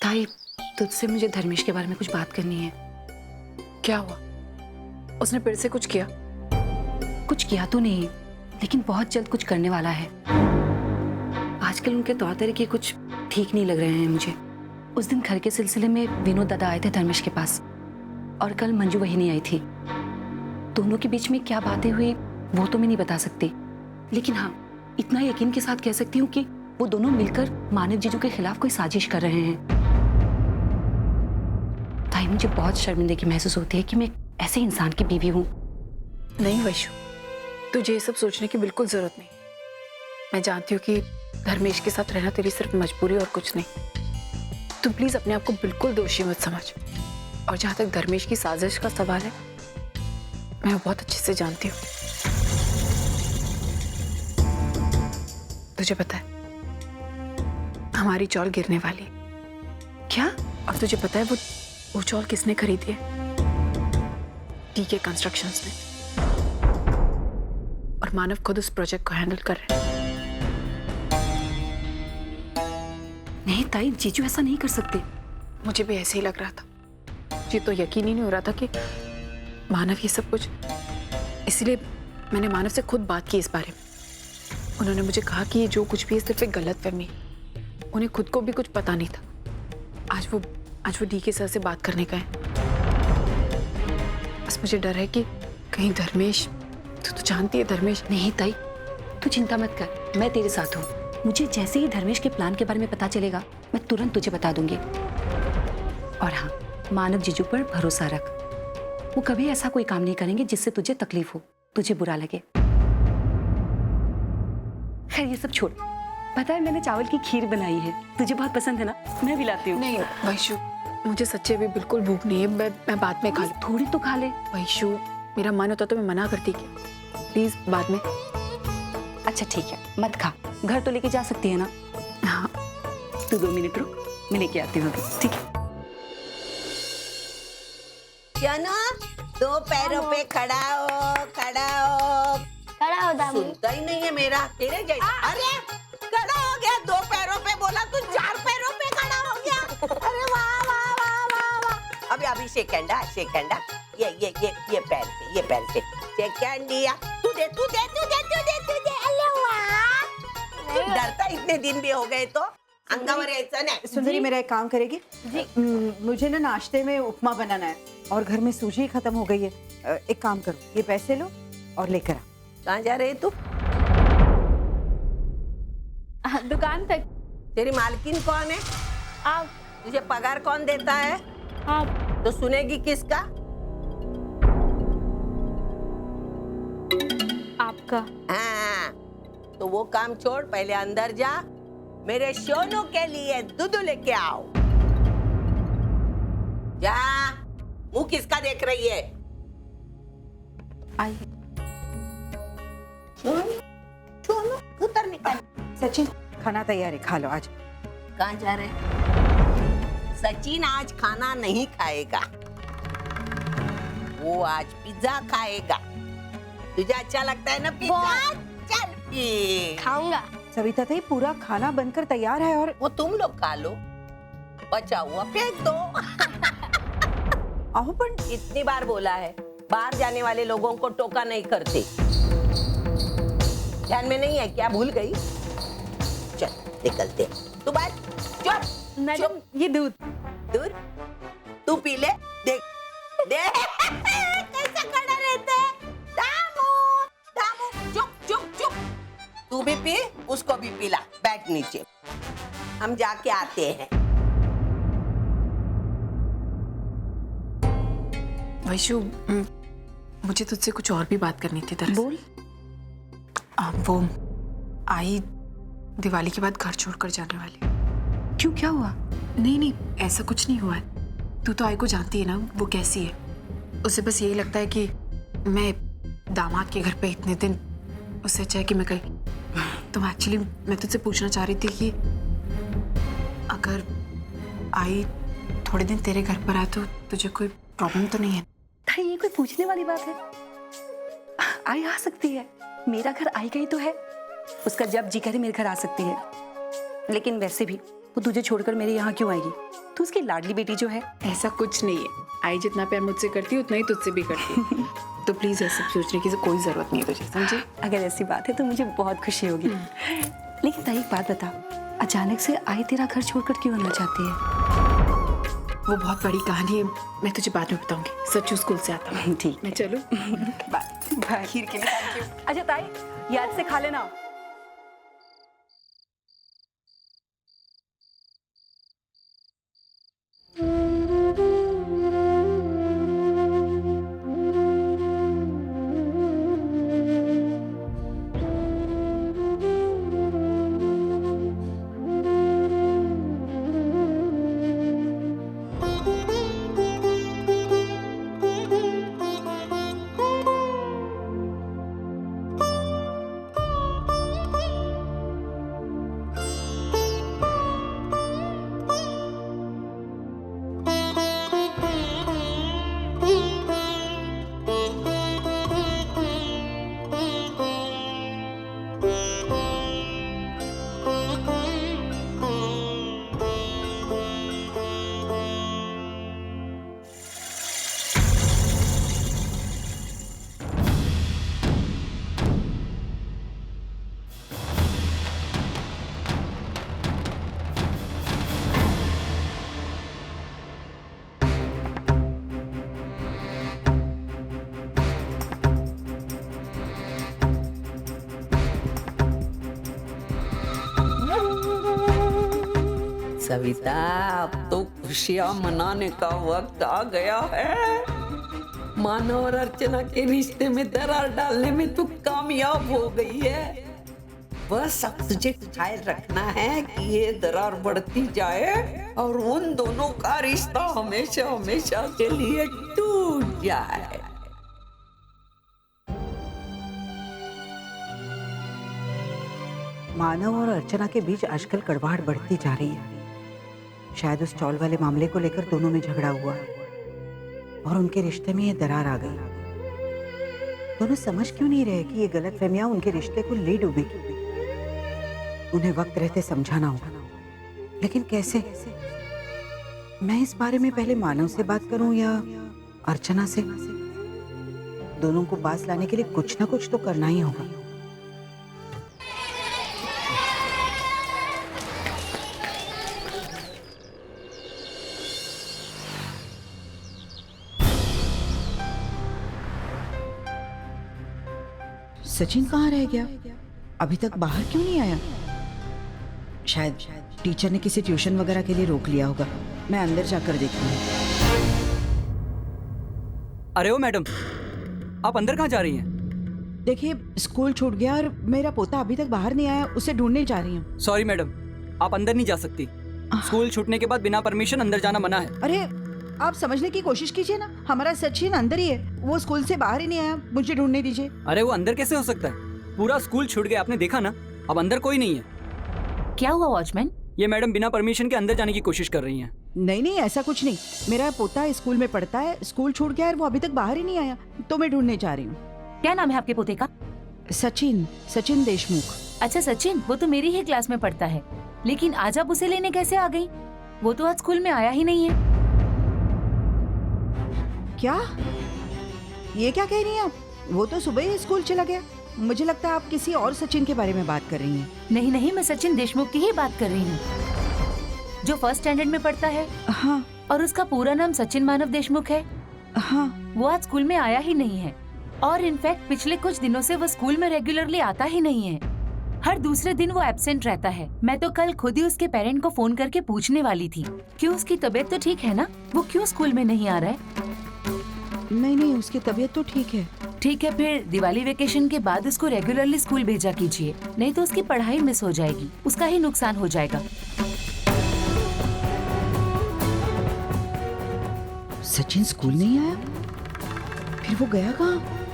ताई, तुझसे मुझे धर्मेश के बारे में कुछ बात करनी है। क्या हुआ? उसने फिर से कुछ किया? कुछ किया तो नहीं, लेकिन बहुत जल्द कुछ करने वाला है। आजकल उनके तौर तरीके कुछ ठीक नहीं लग रहे हैं मुझे। उस दिन घर के सिलसिले में विनोद दादा आए थे धर्मेश के पास, और कल मंजू वही नहीं आई थी। दोनों के बीच में क्या बातें हुई वो तो मैं नहीं बता सकती, लेकिन हाँ, इतना यकीन के साथ कह सकती हूँ कि वो दोनों मिलकर मानव जीजू के खिलाफ कोई साजिश कर रहे हैं। ताई, मुझे बहुत शर्मिंदगी महसूस होती है कि मैं ऐसे इंसान की बीवी हूँ। नहीं वैशु, तुझे ये सब सोचने की बिल्कुल जरूरत नहीं। मैं जानती हूँ कि धर्मेश के साथ रहना तेरी सिर्फ मजबूरी और कुछ नहीं। तू प्लीज अपने आप को बिल्कुल दोषी मत समझ। और जहां तक धर्मेश की साजिश का सवाल है, मैं बहुत अच्छे से जानती हूँ। तुझे पता है हमारी चौल गिरने वाली है। क्या? और तुझे पता है वो चौल किसने खरीदी है? टीके कंस्ट्रक्शंस ने। और मानव खुद उस प्रोजेक्ट को हैंडल कर रहे हैं। नहीं ताई, जीजू ऐसा नहीं कर सकते। मुझे भी ऐसे ही लग रहा था। मुझे तो यकीन ही नहीं हो रहा था कि मानव ये सब कुछ। इसलिए मैंने मानव से खुद बात की इस बारे में। उन्होंने मुझे कहा कि ये जो कुछ भी है सिर्फ एक गलतफहमी है। उन्हें खुद को भी कुछ पता नहीं था। आज वो डीके सर से बात करने गए। बस मुझे डर है कि कहीं धर्मेश, तू तो जानती है धर्मेश। नहीं ताई, तू चिंता मत कर, मैं तेरे साथ हूँ। मुझे जैसे ही धर्मेश के प्लान के बारे में पता चलेगा, मैं तुरंत तुझे बता दूंगी। और हाँ, मानव जीजू पर भरोसा रख। वो कभी ऐसा कोई काम नहीं करेंगे जिससे तुझे तकलीफ हो, तुझे बुरा लगे। खैर, ये सब छोड़। पता है, मैंने चावल की खीर बनाई है, तुझे बहुत पसंद है ना? मैं भी लाती हूँ। नहीं वैशु, मुझे सच्चे भी बिल्कुल भूख नहीं है। मैं बाद में खा लूँ। थोड़ी तो खा ले। वैशु, मेरा मन होता तो मैं मना करती क्या? प्लीज बाद में। अच्छा ठीक है, मत खा। घर तो लेके जा सकती है ना? हाँ। तू 2 मिनट रुक, मैं लेके आती हूँ अभी। ठीक है। जानो, 2 पैरों पे खड़ा हो, खड़ा हो। खड़ा हो दामू। सुनता ही नहीं है मेरा, तेरे जैसा। अरे खड़ा हो गया, 2 पैरों पे बोला तू 4 पैरों पे खड़ा हो गया। अरे वाह वाह वाह वाह वाह। अभी सेकंड ये पैर से सेकंड दिया। तू दे। अरे वाह, तू डरता इतने दिन भी हो गए तो अंगावर यायचं नाही। सुंदरी, मेरा एक काम करेगी? जी। मुझे ना नाश्ते में उपमा बनाना है और घर में सूजी ही खत्म हो गई है। एक काम करो, ये पैसे लो और लेकर आ। कहाँ जा रही है तू? दुकान तक। तेरी मालकिन कौन है? आप। तुझे पगार कौन देता है? आप। तो सुनेगी किसका? आपका। हाँ, तो वो काम छोड़, पहले अंदर जा, मेरे सोनू के लिए दूध लेके आओ। जा। मुंह किसका देख रही है? आई। सोनू उतर निकल। सचिन, खाना तैयार है, खा लो आज। कहाँ जा रहे? सचिन आज खाना नहीं खाएगा, वो आज पिज्जा खाएगा। तुझे अच्छा लगता है ना पिज्जा? चल फिर। खाऊंगा। सविता ताई, पूरा खाना बनकर तैयार है और वो तुम लोग खा लो, बचा हुआ फेंक दो। आओ, पर इतनी बार बोला है, बाहर जाने वाले लोगों को टोका नहीं करते। ध्यान में नहीं है क्या? भूल गई? चल निकलते। तू बात चुप। मैडम, ये दूध। दूर तू पी ले। देख कैसा खड़ा रहता है। दामू चुप। तू भी पी, उसको भी पिला। बैठ नीचे, हम जाके आते हैं। वैशु, मुझे तुझसे कुछ और भी बात करनी थी दरअसल। बोल। वो आई दिवाली के बाद घर छोड़कर जाने वाली। क्यों, क्या हुआ? नहीं, ऐसा कुछ नहीं हुआ है। तू तो आई को जानती है ना, वो कैसी है। उसे बस यही लगता है कि मैं दामाद के घर पे इतने दिन, उससे अच्छा है कि मैं कहीं। तो एक्चुअली मैं तुझसे पूछना चाह रही थी कि अगर आई थोड़े दिन तेरे घर पर आए तो तुझे कोई प्रॉब्लम तो नहीं है? भाई, ये कोई पूछने वाली बात है? आई आ सकती है, मेरा घर आई गई तो है। उसका जब जी करे मेरे घर आ सकती है। लेकिन वैसे भी वो तुझे छोड़कर मेरे यहाँ क्यों आएगी? तू उसकी लाडली बेटी जो है। ऐसा कुछ नहीं है, आई जितना प्यार मुझसे करती है उतना ही तुझसे भी करती है। तो प्लीज ऐसे सोचने की कोई जरूरत नहीं है तुझे, समझी? अगर ऐसी बात है तो मुझे बहुत खुशी होगी। लेकिन ताई एक बात बता, अचानक से आई तेरा घर छोड़कर क्यों आना चाहती है? वो बहुत बड़ी कहानी है, मैं तुझे बाद में बताऊंगी। सच्चू स्कूल से आता हूँ। ठीक मैं चलूं? बाय। खीर के लिए थैंक यू। अच्छा ताई, याद से खा लेना। सविता, अब तो खुशियां मनाने का वक्त आ गया है। मानव और अर्चना के रिश्ते में दरार डालने में तू कामयाब हो गई है। बस अब तुझे ख्याल रखना है कि ये दरार बढ़ती जाए और उन दोनों का रिश्ता हमेशा हमेशा के लिए टूट जाए। मानव और अर्चना के बीच आजकल कड़वाहट बढ़ती जा रही है। शायद उस चौल वाले मामले को लेकर दोनों में झगड़ा हुआ है और उनके रिश्ते में ये दरार आ गई। दोनों समझ क्यों नहीं रहे कि ये गलतफहमियां उनके रिश्ते को ले डूबेगी। उन्हें वक्त रहते समझाना होगा, लेकिन कैसे? मैं इस बारे में पहले मानव से बात करूं या अर्चना से? दोनों को पास लाने के लिए कुछ ना कुछ तो करना ही होगा। सचिन कहाँ रह गया? अभी तक बाहर क्यों नहीं आया? शायद टीचर ने किसी ट्यूशन वगैरह के लिए रोक लिया होगा। मैं अंदर जाकर देखती हूँ। अरे ओ मैडम, आप अंदर कहाँ जा रही हैं? देखिए, स्कूल छूट गया और मेरा पोता अभी तक बाहर नहीं आया, उसे ढूंढने जा रही हूँ। सॉरी मैडम, आप अंदर नहीं जा सकती। स्कूल छूटने के बाद बिना परमिशन अंदर जाना मना है। अरे आप समझने की कोशिश कीजिए ना, हमारा सचिन अंदर ही है, वो स्कूल से बाहर ही नहीं आया, मुझे ढूंढने दीजिए। अरे वो अंदर कैसे हो सकता है? पूरा स्कूल छूट गया, आपने देखा ना। अब अंदर कोई नहीं है। क्या हुआ वॉचमैन? ये मैडम बिना परमिशन के अंदर जाने की कोशिश कर रही हैं। नहीं नहीं, ऐसा कुछ नहीं। मेरा पोता स्कूल में पढ़ता है, स्कूल छूट गया और वो अभी तक बाहर ही नहीं आया, तो मैं ढूंढने जा रही हूँ। क्या नाम है आपके पोते का? सचिन देशमुख। अच्छा सचिन, वो तो मेरी ही क्लास में पढ़ता है, लेकिन आज आप उसे लेने कैसे आ गई? वो तो आज स्कूल में आया ही नहीं है। क्या? ये क्या कह रही हैं आप? वो तो सुबह ही स्कूल चला गया। मुझे लगता है आप किसी और सचिन के बारे में बात कर रही हैं। नहीं नहीं, मैं सचिन देशमुख की ही बात कर रही हूँ, जो फर्स्ट स्टैंडर्ड में पढ़ता है। हाँ। और उसका पूरा नाम सचिन मानव देशमुख है। हाँ। वो आज स्कूल में आया ही नहीं है, और इनफैक्ट पिछले कुछ दिनों से वो स्कूल में रेगुलरली आता ही नहीं है। हर दूसरे दिन वो एब्सेंट रहता है। मैं तो कल खुद ही उसके पेरेंट को फोन करके पूछने वाली थी कि उसकी तबीयत तो ठीक है ना, वो क्यों स्कूल में नहीं आ रहा है। नहीं, उसकी तबीयत तो ठीक है। ठीक है, फिर दिवाली वेकेशन के बाद उसको रेगुलरली स्कूल भेजा कीजिए, नहीं तो उसकी पढ़ाई मिस हो जाएगी, उसका ही नुकसान हो जाएगा। सचिन स्कूल नहीं आया? फिर वो गया कहाँ?